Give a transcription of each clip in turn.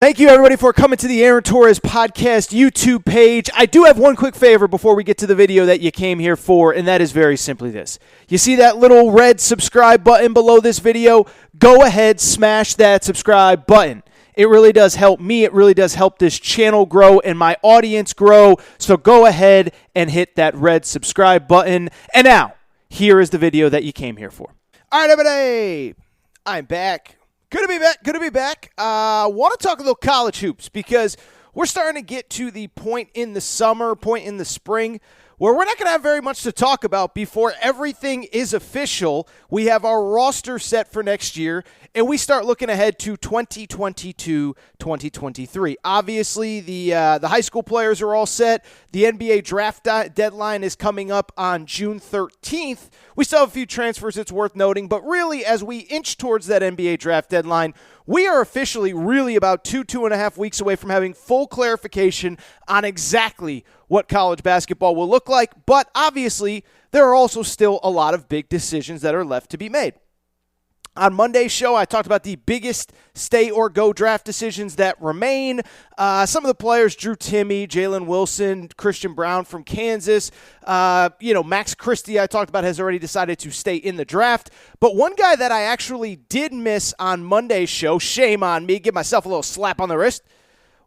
Thank you, everybody, for coming to the Aaron Torres Podcast YouTube page. I do have one quick favor before we get to the video that you came here for, and that is very simply this. You see that little red subscribe button below this video? Go ahead, smash that subscribe button. It really does help me. It really does help this channel grow and my audience grow. So go ahead and hit that red subscribe button. And now, here is the video that you came here for. All right, everybody, I'm back. Good to be back. Want to talk a little college hoops because we're starting to get to the point in the summer, point in the spring, where we're not going to have very much to talk about before everything is official. We have our roster set for next year, and we start looking ahead to 2022-2023. Obviously, the high school players are all set. The NBA draft deadline is coming up on June 13th. We still have a few transfers it's worth noting, but really, as we inch towards that NBA draft deadline, we are officially really about 2.5 weeks away from having full clarification on exactly what college basketball will look like. But obviously, there are also still a lot of big decisions that are left to be made. On Monday's show, I talked about the biggest stay or go draft decisions that remain. Some of the players, Drew Timme, Jalen Wilson, Christian Brown from Kansas. Max Christie, I talked about, has already decided to stay in the draft. But one guy that I actually did miss on Monday's show, shame on me, give myself a little slap on the wrist.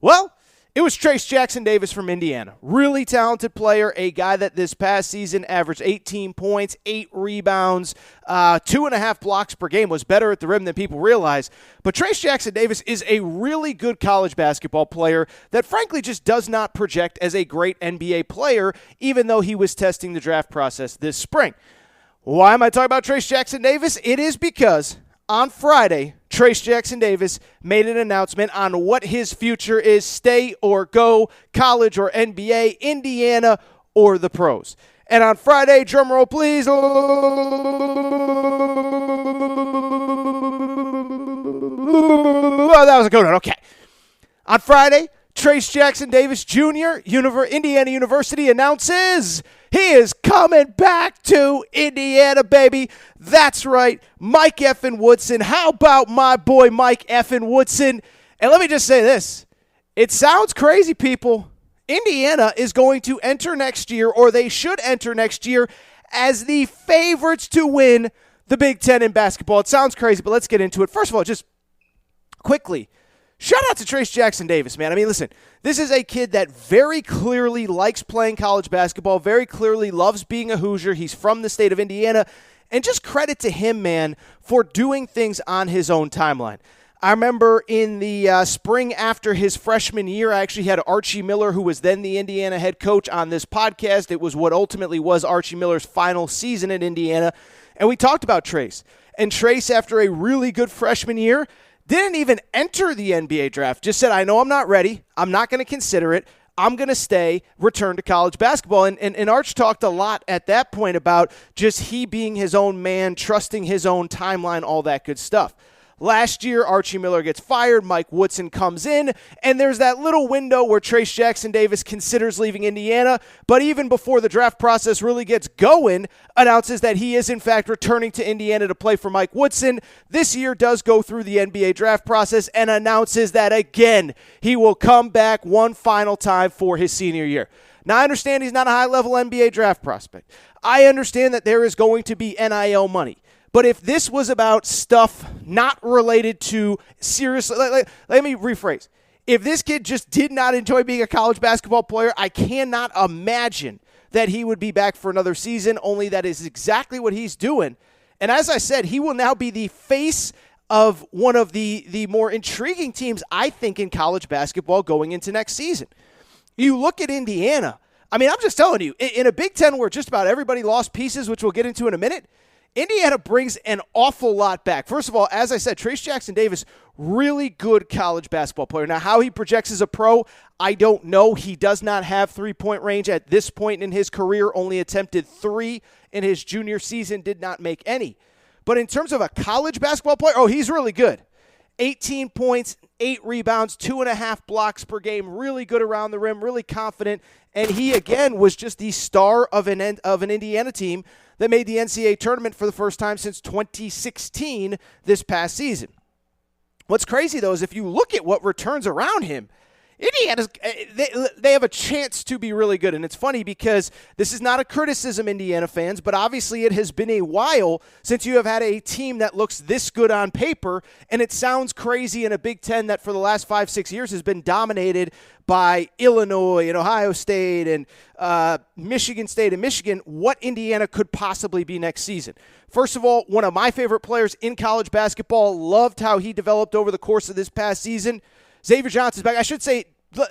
Well, it was Trayce Jackson-Davis from Indiana. Really talented player, a guy that this past season averaged 18 points, 8 rebounds, 2.5 blocks per game, was better at the rim than people realize. But Trayce Jackson-Davis is a really good college basketball player that frankly just does not project as a great NBA player, even though he was testing the draft process this spring. Why am I talking about Trayce Jackson-Davis? It is because on Friday, Trayce Jackson-Davis made an announcement on what his future is, stay or go, college or NBA, Indiana or the pros. And on Friday, drum roll please. Oh, that was a good one. Okay. On Friday, Trayce Jackson-Davis Jr., Indiana University, announces he is coming back to Indiana, baby. That's right, Mike effing Woodson. How about my boy Mike effing Woodson? And let me just say this. It sounds crazy, people. Indiana is going to enter next year, or they should enter next year, as the favorites to win the Big Ten in basketball. It sounds crazy, but let's get into it. First of all, just quickly, shout out to Trayce Jackson-Davis, man. I mean, listen, this is a kid that very clearly likes playing college basketball, very clearly loves being a Hoosier. He's from the state of Indiana. And just credit to him, man, for doing things on his own timeline. I remember in the spring after his freshman year, I actually had Archie Miller, who was then the Indiana head coach, on this podcast. It was what ultimately was Archie Miller's final season in Indiana. And we talked about Trayce. And Trayce, after a really good freshman year, didn't even enter the NBA draft. Just said, I know I'm not ready. I'm not going to consider it. I'm going to stay, return to college basketball. And Arch talked a lot at that point about just he being his own man, trusting his own timeline, all that good stuff. Last year, Archie Miller gets fired, Mike Woodson comes in, and there's that little window where Trayce Jackson-Davis considers leaving Indiana, but even before the draft process really gets going, announces that he is in fact returning to Indiana to play for Mike Woodson. This year does go through the NBA draft process and announces that again, he will come back one final time for his senior year. Now, I understand he's not a high-level NBA draft prospect. I understand that there is going to be NIL money. But if this was about stuff not related to seriously, let me rephrase. If this kid just did not enjoy being a college basketball player, I cannot imagine that he would be back for another season, only that is exactly what he's doing. And as I said, he will now be the face of one of the more intriguing teams, I think, in college basketball going into next season. You look at Indiana. I mean, I'm just telling you, in a Big Ten where just about everybody lost pieces, which we'll get into in a minute, Indiana brings an awful lot back. First of all, as I said, Trayce Jackson-Davis, really good college basketball player. Now, how he projects as a pro, I don't know. He does not have three-point range at this point in his career, only attempted 3 in his junior season, did not make any. But in terms of a college basketball player, oh, he's really good. 18 points, 8 rebounds, 2.5 blocks per game, really good around the rim, really confident. And he, again, was just the star of an Indiana team that made the NCAA tournament for the first time since 2016 this past season. What's crazy, though, is if you look at what returns around him, Indiana's they have a chance to be really good. And it's funny because this is not a criticism, Indiana fans, but obviously it has been a while since you have had a team that looks this good on paper. And it sounds crazy in a Big Ten that for the last 5-6 years has been dominated by Illinois and Ohio State and Michigan State and Michigan, what Indiana could possibly be next season. First of all, one of my favorite players in college basketball, loved how he developed over the course of this past season. Xavier Johnson's back. I should say,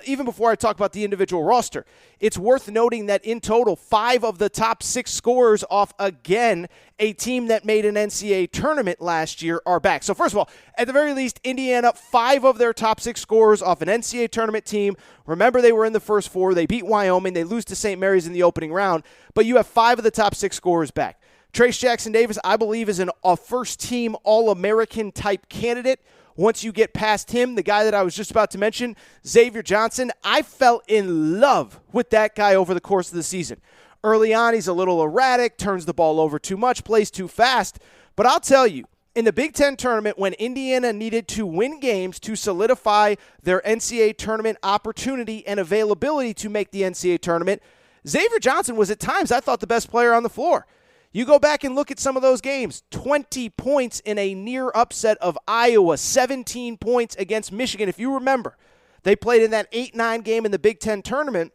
even before I talk about the individual roster, it's worth noting that in total, 5 of the top 6 scorers off, again, a team that made an NCAA tournament last year are back. So first of all, at the very least, Indiana, 5 of their top 6 scorers off an NCAA tournament team. Remember, they were in the first 4. They beat Wyoming. They lose to St. Mary's in the opening round. But you have 5 of the top 6 scorers back. Trayce Jackson-Davis, I believe, is a first-team All-American type candidate. Once you get past him, the guy that I was just about to mention, Xavier Johnson, I fell in love with that guy over the course of the season. Early on, he's a little erratic, turns the ball over too much, plays too fast. But I'll tell you, in the Big Ten tournament, when Indiana needed to win games to solidify their NCAA tournament opportunity and availability to make the NCAA tournament, Xavier Johnson was at times, I thought, the best player on the floor. You go back and look at some of those games. 20 points in a near upset of Iowa. 17 points against Michigan. If you remember, they played in that 8-9 game in the Big Ten tournament.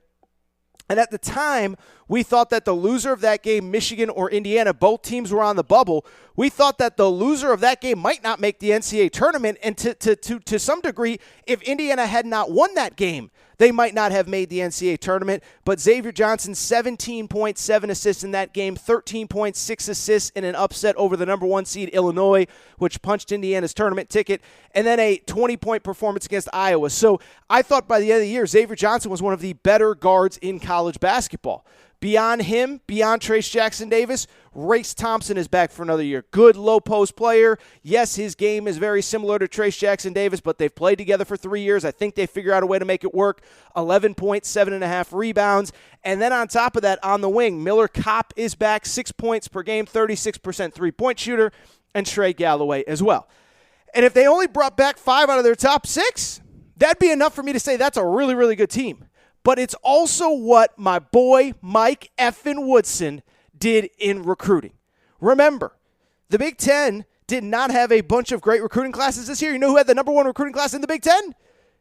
And at the time, we thought that the loser of that game, Michigan or Indiana, both teams were on the bubble. We thought that the loser of that game might not make the NCAA tournament. And to some degree, if Indiana had not won that game, they might not have made the NCAA tournament. But Xavier Johnson, 17.7 assists in that game, 13.6 assists in an upset over the number 1 seed Illinois, which punched Indiana's tournament ticket, and then a 20-point performance against Iowa. So I thought by the end of the year, Xavier Johnson was one of the better guards in college basketball. Beyond him, beyond Trayce Jackson-Davis, Race Thompson is back for another year. Good low-post player. Yes, his game is very similar to Trayce Jackson-Davis, but they've played together for 3 years. I think they figure out a way to make it work. 11 points, 7.5 rebounds. And then on top of that, on the wing, Miller Kopp is back, 6 points per game, 36% three-point shooter, and Trey Galloway as well. And if they only brought back 5 out of their top 6, that'd be enough for me to say that's a really, really good team. But it's also what my boy Mike effing Woodson did in recruiting. Remember, the Big Ten did not have a bunch of great recruiting classes this year. You know who had the number 1 recruiting class in the Big Ten?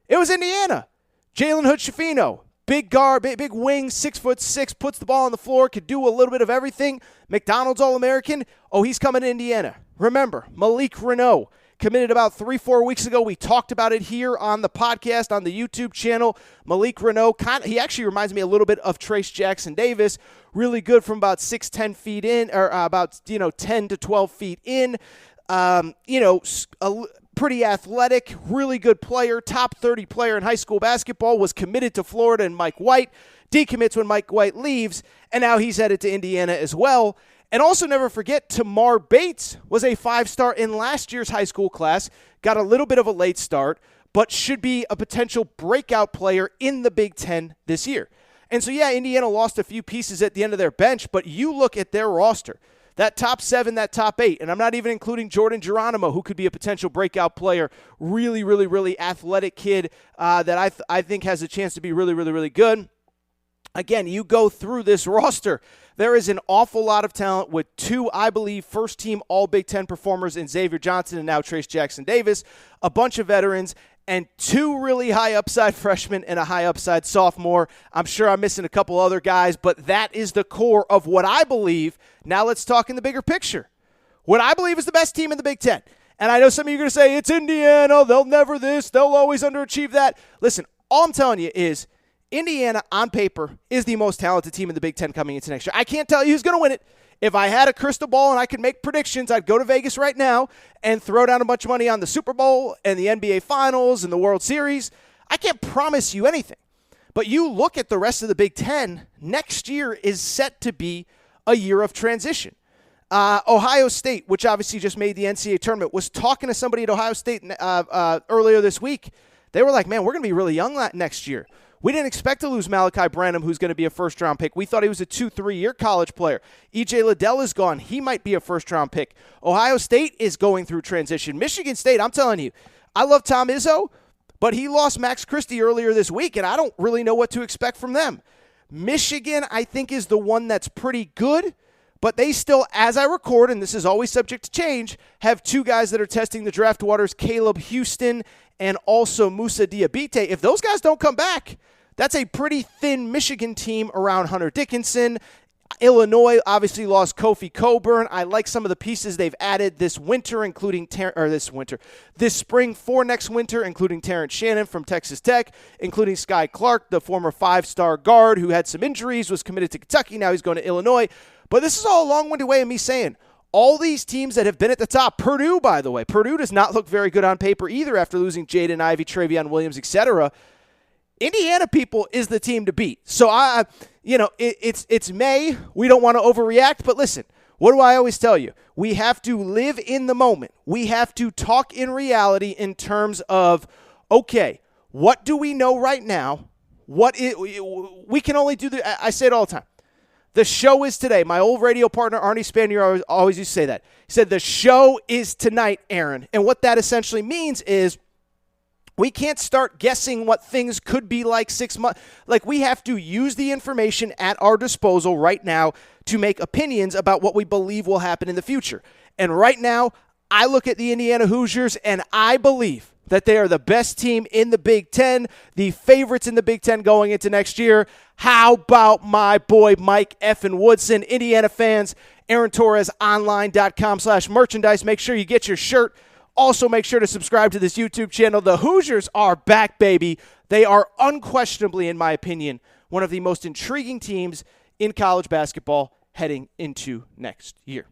It was Indiana. Jalen Hood-Schifino, big guard, big wing, 6'6", puts the ball on the floor, could do a little bit of everything. McDonald's All-American. Oh, he's coming to Indiana. Remember, Malik Renault. Committed about 3-4 weeks ago. We talked about it here on the podcast, on the YouTube channel. Malik Renault, he actually reminds me a little bit of Trayce Jackson-Davis. Really good from about 6-10 feet in, or about 10 to 12 feet in. Pretty athletic, really good player, top 30 player in high school basketball. Was committed to Florida and Mike White. Decommits when Mike White leaves, and now he's headed to Indiana as well. And also never forget, Tamar Bates was a 5-star in last year's high school class, got a little bit of a late start, but should be a potential breakout player in the Big Ten this year. And so, yeah, Indiana lost a few pieces at the end of their bench, but you look at their roster, that top 7, that top 8, and I'm not even including Jordan Geronimo, who could be a potential breakout player, really, really, really athletic kid that I think has a chance to be really, really, really good. Again, you go through this roster, there is an awful lot of talent with 2, I believe, first-team All-Big Ten performers in Xavier Johnson and now Trayce Jackson-Davis, a bunch of veterans, and 2 really high-upside freshmen and a high-upside sophomore. I'm sure I'm missing a couple other guys, but that is the core of what I believe. Now let's talk in the bigger picture. What I believe is the best team in the Big Ten. And I know some of you are going to say, it's Indiana, they'll never this, they'll always underachieve that. Listen, all I'm telling you is, Indiana, on paper, is the most talented team in the Big Ten coming into next year. I can't tell you who's going to win it. If I had a crystal ball and I could make predictions, I'd go to Vegas right now and throw down a bunch of money on the Super Bowl and the NBA Finals and the World Series. I can't promise you anything. But you look at the rest of the Big Ten, next year is set to be a year of transition. Ohio State, which obviously just made the NCAA tournament, was talking to somebody at Ohio State earlier this week. They were like, man, we're going to be really young next year. We didn't expect to lose Malachi Branham, who's going to be a first-round pick. We thought he was a 2-3-year college player. E.J. Liddell is gone. He might be a first-round pick. Ohio State is going through transition. Michigan State, I'm telling you, I love Tom Izzo, but he lost Max Christie earlier this week, and I don't really know what to expect from them. Michigan, I think, is the one that's pretty good, but they still, as I record, and this is always subject to change, have two guys that are testing the draft waters, Caleb Houston and also Musa Diabate. If those guys don't come back, that's a pretty thin Michigan team around Hunter Dickinson. Illinois obviously lost Kofi Coburn. I like some of the pieces they've added this winter, including this spring for next winter, including Terrence Shannon from Texas Tech, including Sky Clark, the former 5-star guard who had some injuries, was committed to Kentucky. Now he's going to Illinois. But this is all a long-winded way of me saying all these teams that have been at the top, Purdue, by the way, Purdue does not look very good on paper either after losing Jaden Ivey, Travion Williams, etc. Indiana, people, is the team to beat. So, it's May. We don't want to overreact, but listen, what do I always tell you? We have to live in the moment. We have to talk in reality in terms of, okay, what do we know right now? We can only do I say it all the time. The show is today. My old radio partner, Arnie Spanier, always used to say that. He said, the show is tonight, Aaron. And what that essentially means is we can't start guessing what things could be like 6 months. Like, we have to use the information at our disposal right now to make opinions about what we believe will happen in the future. And right now, I look at the Indiana Hoosiers, and I believe that they are the best team in the Big Ten, the favorites in the Big Ten going into next year. How about my boy Mike effing Woodson? Indiana fans, AaronTorresOnline.com/merchandise. Make sure you get your shirt. Also, make sure to subscribe to this YouTube channel. The Hoosiers are back, baby. They are unquestionably, in my opinion, one of the most intriguing teams in college basketball heading into next year.